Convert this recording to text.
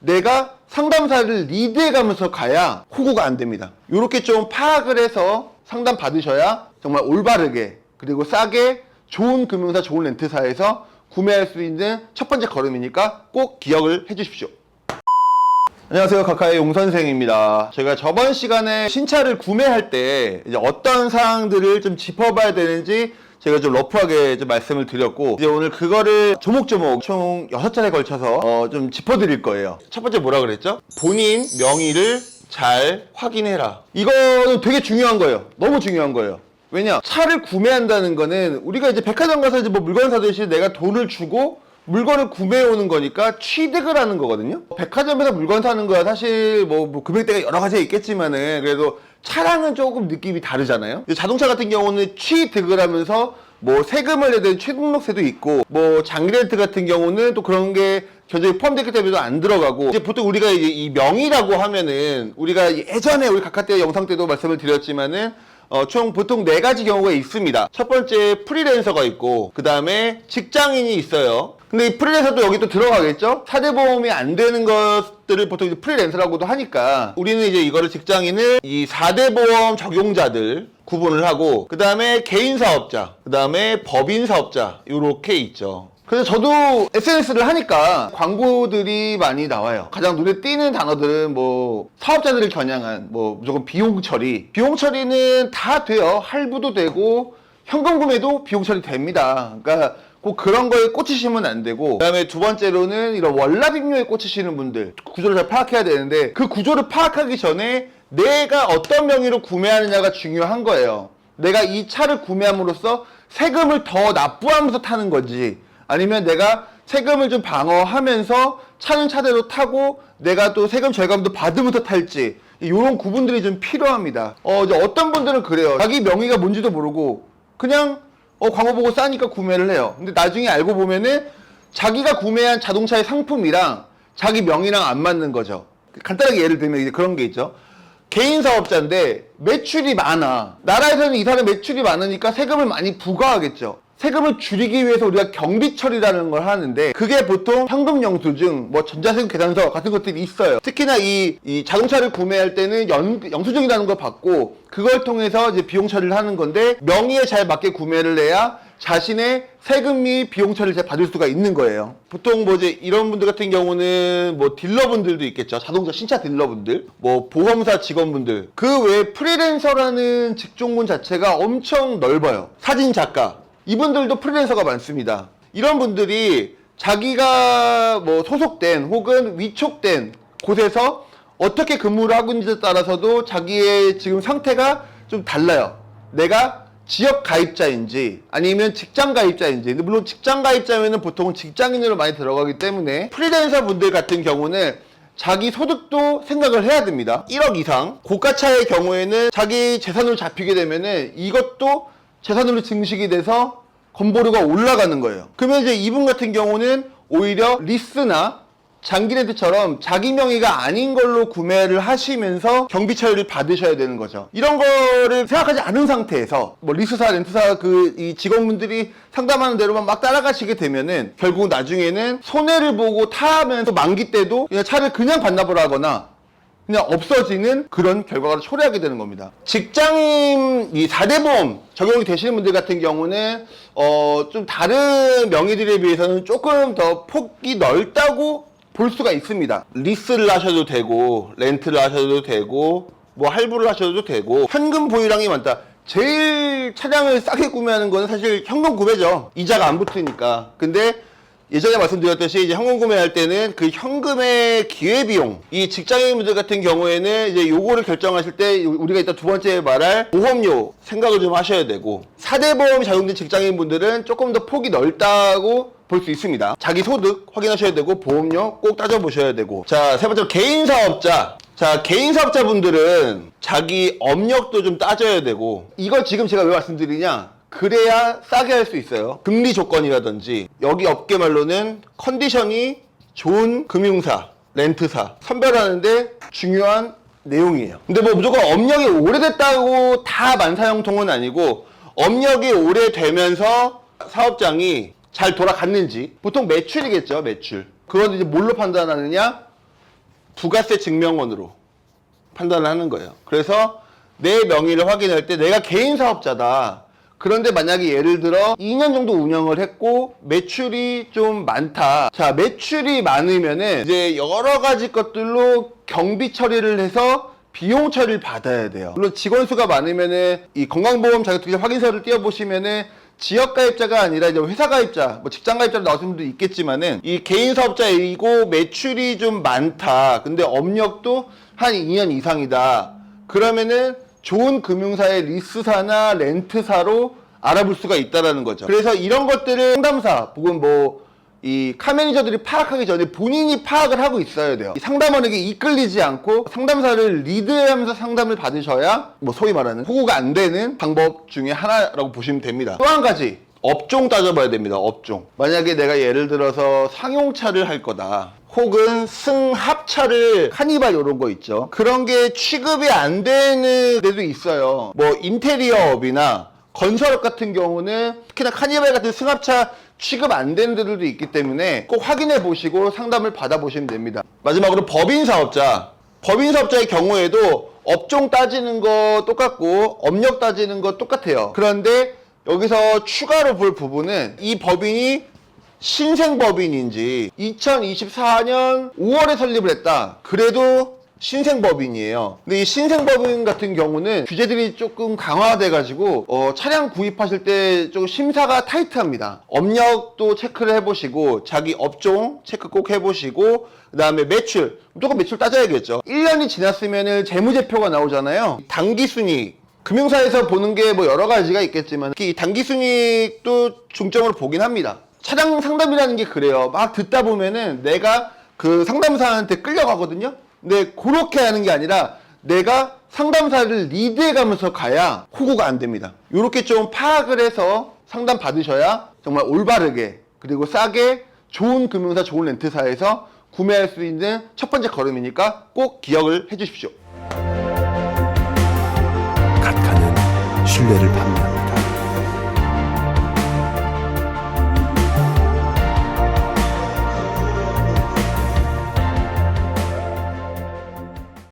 내가 상담사를 리드해가면서 가야 호구가 안 됩니다. 이렇게 좀 파악을 해서 상담 받으셔야 정말 올바르게 그리고 싸게 좋은 금융사, 좋은 렌트사에서 구매할 수 있는 첫 번째 걸음이니까 꼭 기억을 해주십시오. 안녕하세요, 카카의 용선생입니다. 제가 저번 시간에 신차를 구매할 때 이제 어떤 사항들을 좀 짚어봐야 되는지 제가 좀 러프하게 좀 말씀을 드렸고, 이제 오늘 그거를 조목조목 총 6차례에 걸쳐서 좀 짚어드릴 거예요. 첫 번째 뭐라 그랬죠? 본인 명의를 잘 확인해라. 이거는 되게 중요한 거예요. 너무 중요한 거예요. 왜냐? 차를 구매한다는 거는 우리가 이제 백화점 가서 이제 뭐 물건 사듯이 내가 돈을 주고 물건을 구매해 오는 거니까 취득을 하는 거거든요. 백화점에서 물건 사는 거야 사실 뭐 금액대가 여러 가지가 있겠지만은 그래도 차량은 조금 느낌이 다르잖아요. 자동차 같은 경우는 취득을 하면서 뭐 세금을 내야 되는 취등록세도 있고, 뭐 장기 렌트 같은 경우는 또 그런 게 견적이 포함됐기 때문에 안 들어가고, 이제 보통 우리가 이제 이 명의라고 하면은 우리가 예전에 우리 각하 때 영상 때도 말씀을 드렸지만은 총 보통 4가지 경우가 있습니다. 첫 번째 프리랜서가 있고, 그 다음에 직장인이 있어요. 근데 이 프리랜서도 여기 또 들어가겠죠? 4대 보험이 안 되는 것들을 보통 이제 프리랜서라고도 하니까 우리는 이제 이거를 직장인을 이 4대 보험 적용자들 구분을 하고, 그 다음에 개인 사업자, 그 다음에 법인 사업자 요렇게 있죠. 그래서 저도 SNS를 하니까 광고들이 많이 나와요. 가장 눈에 띄는 단어들은 뭐 사업자들을 겨냥한 뭐 무조건 비용 처리. 비용 처리는 다 돼요. 할부도 되고 현금 구매도 비용 처리 됩니다. 그러니까 꼭 그런 거에 꽂히시면 안 되고, 그 다음에 두 번째로는 이런 월납임료에 꽂히시는 분들 구조를 잘 파악해야 되는데, 그 구조를 파악하기 전에 내가 어떤 명의로 구매하느냐가 중요한 거예요. 내가 이 차를 구매함으로써 세금을 더 납부하면서 타는 건지, 아니면 내가 세금을 좀 방어하면서 차는 차대로 타고 내가 또 세금 절감도 받으면서 탈지, 이런 구분들이 좀 필요합니다. 이제 어떤 분들은 그래요. 자기 명의가 뭔지도 모르고 그냥 광고 보고 싸니까 구매를 해요. 근데 나중에 알고 보면은 자기가 구매한 자동차의 상품이랑 자기 명의랑 안 맞는 거죠. 간단하게 예를 들면 이제 그런 게 있죠. 개인 사업자인데 매출이 많아. 나라에서는 이 사람 매출이 많으니까 세금을 많이 부과하겠죠. 세금을 줄이기 위해서 우리가 경비 처리라는 걸 하는데, 그게 보통 현금 영수증, 뭐 전자세금 계산서 같은 것들이 있어요. 특히나 이 자동차를 구매할 때는 영수증이라는 걸 받고 그걸 통해서 이제 비용 처리를 하는 건데, 명의에 잘 맞게 구매를 해야 자신의 세금 및 비용 처리를 잘 받을 수가 있는 거예요. 보통 뭐 이제 이런 분들 같은 경우는 뭐 딜러분들도 있겠죠. 자동차 신차 딜러분들, 뭐 보험사 직원분들, 그 외에 프리랜서라는 직종군 자체가 엄청 넓어요. 사진 작가, 이분들도 프리랜서가 많습니다. 이런 분들이 자기가 뭐 소속된 혹은 위촉된 곳에서 어떻게 근무를 하고 있는지에 따라서도 자기의 지금 상태가 좀 달라요. 내가 지역 가입자인지 아니면 직장 가입자인지. 근데 물론 직장 가입자면은 보통은 직장인으로 많이 들어가기 때문에, 프리랜서 분들 같은 경우는 자기 소득도 생각을 해야 됩니다. 1억 이상 고가차의 경우에는 자기 재산으로 잡히게 되면은 이것도 재산으로 증식이 돼서 건보료가 올라가는 거예요. 그러면 이제 이분 같은 경우는 오히려 리스나 장기 렌트처럼 자기 명의가 아닌 걸로 구매를 하시면서 경비 처리를 받으셔야 되는 거죠. 이런 거를 생각하지 않은 상태에서 뭐 리스사, 렌트사 이 직원분들이 상담하는 대로만 막 따라가시게 되면은 결국 나중에는 손해를 보고 타면서 만기 때도 그냥 차를 그냥 반납을 하거나 그냥 없어지는 그런 결과를 초래하게 되는 겁니다. 직장인 이 4대 보험 적용이 되시는 분들 같은 경우는 좀 다른 명의들에 비해서는 조금 더 폭이 넓다고 볼 수가 있습니다. 리스를 하셔도 되고 렌트를 하셔도 되고 뭐 할부를 하셔도 되고 현금 보유량이 많다. 제일 차량을 싸게 구매하는 건 사실 현금 구매죠. 이자가 안 붙으니까. 근데 예전에 말씀드렸듯이 이제 현금 구매할 때는 그 현금의 기회비용, 이 직장인분들 같은 경우에는 이제 요거를 결정하실 때 우리가 이따 두 번째 말할 보험료 생각을 좀 하셔야 되고, 4대 보험이 적용된 직장인분들은 조금 더 폭이 넓다고 볼 수 있습니다. 자기 소득 확인하셔야 되고 보험료 꼭 따져보셔야 되고. 자, 세 번째로 개인 사업자. 자, 개인 사업자분들은 자기 업력도 좀 따져야 되고, 이걸 지금 제가 왜 말씀드리냐, 그래야 싸게 할 수 있어요. 금리 조건이라든지, 여기 업계 말로는 컨디션이 좋은 금융사, 렌트사 선별하는데 중요한 내용이에요. 근데 뭐 무조건 업력이 오래됐다고 다 만사형통은 아니고, 업력이 오래되면서 사업장이 잘 돌아갔는지, 보통 매출이겠죠, 매출. 그건 이제 뭘로 판단하느냐? 부가세 증명원으로 판단을 하는 거예요. 그래서 내 명의를 확인할 때 내가 개인 사업자다. 그런데 만약에 예를 들어 2년 정도 운영을 했고 매출이 좀 많다. 자, 매출이 많으면은 이제 여러 가지 것들로 경비 처리를 해서 비용 처리를 받아야 돼요. 물론 직원 수가 많으면은 이 건강보험 자격증 확인서를 띄워보시면은 지역 가입자가 아니라 이제 회사 가입자, 뭐 직장 가입자로 나오신 분도 있겠지만은 이 개인 사업자이고 매출이 좀 많다. 근데 업력도 한 2년 이상이다. 그러면은 좋은 금융사의 리스사나 렌트사로 알아볼 수가 있다라는 거죠. 그래서 이런 것들을 상담사 혹은 뭐 이 카매니저들이 파악하기 전에 본인이 파악을 하고 있어야 돼요. 상담원에게 이끌리지 않고 상담사를 리드하면서 상담을 받으셔야 뭐 소위 말하는 호구가 안 되는 방법 중에 하나라고 보시면 됩니다. 또 한 가지, 업종 따져봐야 됩니다. 업종. 만약에 내가 예를 들어서 상용차를 할 거다. 혹은 승합차를 카니발 이런 거 있죠. 그런 게 취급이 안 되는 데도 있어요. 뭐 인테리어업이나 건설업 같은 경우는 특히나 카니발 같은 승합차 취급 안 되는 데들도 있기 때문에 꼭 확인해 보시고 상담을 받아 보시면 됩니다. 마지막으로 법인사업자. 법인사업자의 경우에도 업종 따지는 거 똑같고 업력 따지는 거 똑같아요. 그런데 여기서 추가로 볼 부분은 이 법인이 신생법인인지 2024년 5월에 설립을 했다. 그래도 신생법인이에요. 근데 이 신생법인 같은 경우는 규제들이 조금 강화돼가지고 차량 구입하실 때 좀 심사가 타이트합니다. 업력도 체크를 해보시고 자기 업종 체크 꼭 해보시고 그 다음에 매출, 무조건 매출 따져야겠죠. 1년이 지났으면 재무제표가 나오잖아요. 당기순이익, 금융사에서 보는 게 뭐 여러 가지가 있겠지만 특히 당기순이익도 중점으로 보긴 합니다. 차량 상담이라는 게 그래요. 막 듣다 보면은 내가 그 상담사한테 끌려가거든요. 근데 그렇게 하는 게 아니라 내가 상담사를 리드해 가면서 가야 호구가 안 됩니다. 이렇게 좀 파악을 해서 상담 받으셔야 정말 올바르게 그리고 싸게 좋은 금융사, 좋은 렌트사에서 구매할 수 있는 첫 번째 걸음이니까 꼭 기억을 해 주십시오. 각하는 신뢰를 받는